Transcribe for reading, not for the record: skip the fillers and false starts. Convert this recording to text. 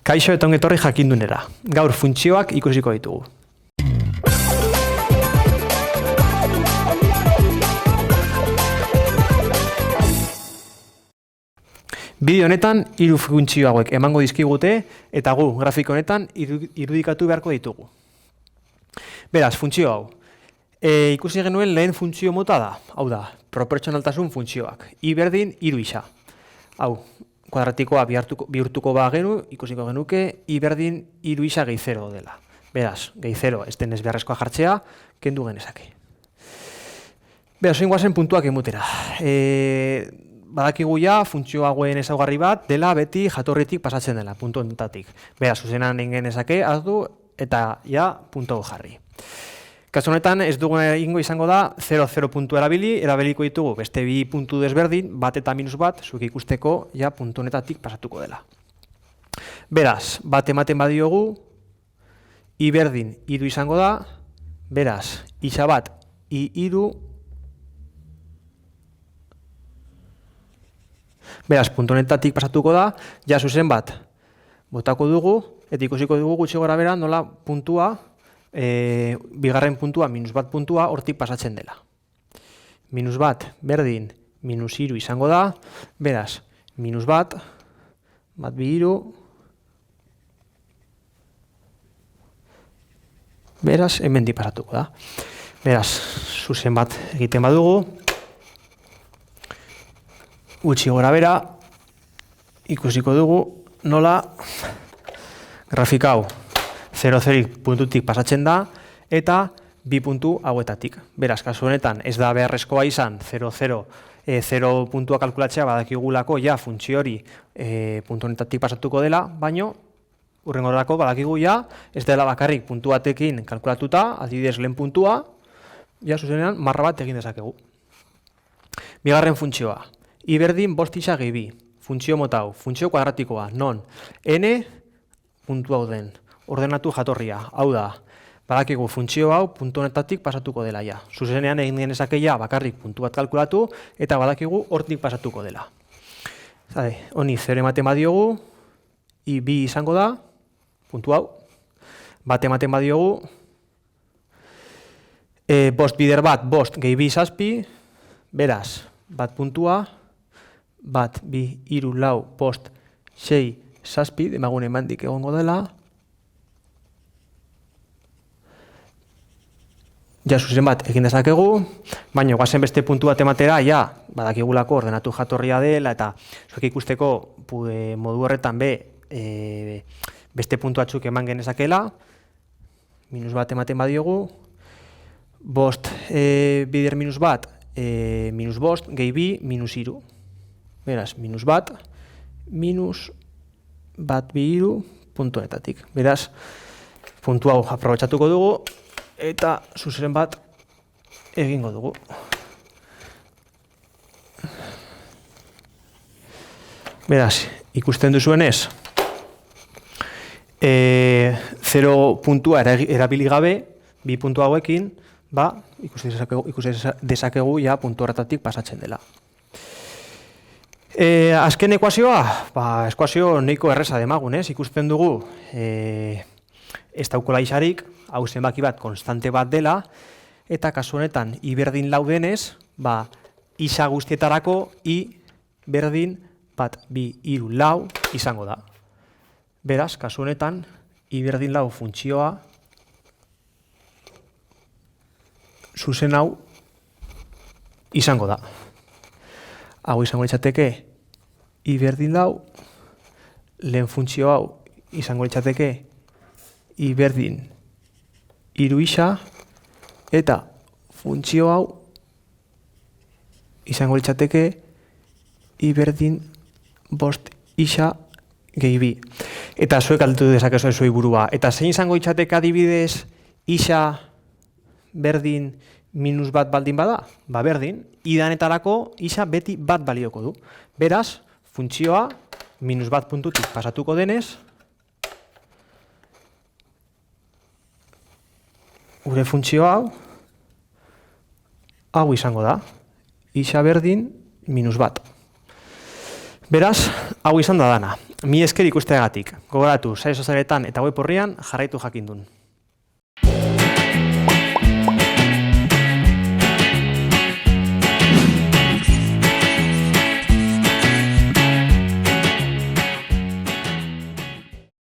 Kaixo eta ongi etorri jakindunera. Gaur funtzioak ikusiko ditugu. Bideo honetan hiru funtzio hauek emango dizkigute eta gu grafiko honetan irudikatu beharko ditugu. Beraz, funtzio hau. Ikusi genuen lehen funtzio mota da. Hau da, proportzionaltasun funtzioak. I berdin hiru isa. Hau, kuadratikoa bihurtuko bagenu, ikusiko genuke I berdin hiru isa gehi 0 dela. Beraz, gehi 0 ez denez beharrezkoa jartzea, kendu genezake. Beraz, oin guazen puntuak emutera. Badakigu ja, funtzio hauen ezaugarri bat dela beti jatorritik pasatzen dela, puntu honetatik. Beraz, zuzenan egin genezake, hartu eta ja puntu jarri. Kasu honetan ez dugu egingo izango da 0,0 puntu erabiliko ditugu beste bi puntu desberdin, bat eta minus bat, zuek ikusteko ja puntu honetatik pasatuko dela. Beraz, bat ematen badiogu, I berdin hiru izango da, beraz, isa bat I hiru, beraz, puntu honetatik pasatuko da, ja zuzen bat botako dugu, eta ikusiko dugu gutxi gora bera nola puntua, bigarren puntua, minus bat puntua, hortik pasatzen dela. Minus bat, berdin, minus hiru izango da, beraz, minus bat, bat bi hiru, beraz, hemendik pasatuko da. Beraz, zuzen bat egiten badugu, gutxi gora bera, ikusiko dugu nola grafika hau 0,0 puntutik pasatzen da eta bi puntu hauetatik. Beraz, kasu honetan ez da beharrezkoa izan 0 puntua kalkulatzea badakigulako ja funtzio hori puntu honetatik pasatuko dela, baino hurrengorako badakigu ja ez dela bakarrik puntu batekin kalkulatuta, adibidez lehen puntua, ja zuzenean marra bat egin dezakegu. Bigarren funtzioa. I berdin bost isa gehi bi. Funtzio mota hau, funtzio kuadratikoa, non n puntu hau den. Ordenatu jatorria, hau da, badakigu funtzio hau puntu honetatik pasatuko dela ja. Zuzenean egin genezake ja bakarrik puntu bat kalkulatu eta badakigu hortik pasatuko dela. Honi 0 ematen badiogu, I bi izango da, puntu hau, bat ematen badiogu, bost bider bat, bost gehi bi zazpi, beraz, bat puntua, bat bi hiru lau bost sei zazpi, demagun emandik egongo dela, ja zuzen bat egin dezakegu, baina guazen beste puntu bat ematera, ja, badakigulako ordenatu jatorria dela, eta zuek ikusteko modu horretan beste puntu batzuk eman genezakela, minus bat ematen badiogu, bost bider minus bat, minus bost, gehi bi, minus hiru. Beraz, minus bat bi hiru, puntu honetatik. Beraz, puntu hau aprobetxatuko dugu, eta zuzen bat egingo dugu. Beraz, ikusten duzuenez, 0 puntua erabili gabe, bi puntu hauekin, ikusi dezakegu ja puntu horretatik pasatzen dela. Azken ekuazioa, ekuazio nahiko erreza demagun, ikusten dugu, ez daukola isarik, hau zenbaki bat konstante bat dela, eta kasu honetan I berdin lau denez, isa guztietarako I berdin bat bi hiru lau izango da. Beraz, kasu honetan I berdin lau funtzioa zuzen hau izango da. Hau izango litzateke I berdin lau, lehen funtzio hau izango litzateke I berdin hiru isa, eta funtzio hau izango litzateke I berdin bost isa gehi bi. Eta zuek altu dezakezu zuei burua. Eta zein izango litzateke adibidez isa berdin minus bat baldin bada? Berdin, idanetarako isa beti bat balioko du. Beraz, funtzioa minus bat puntutik pasatuko denez, gure funtzio hau izango da, isa berdin minus bat. Beraz, hau izan da dana. Mi esker ikusteagatik. Gogoratu, sare sozialetan eta web orrian jarraitu jakindun.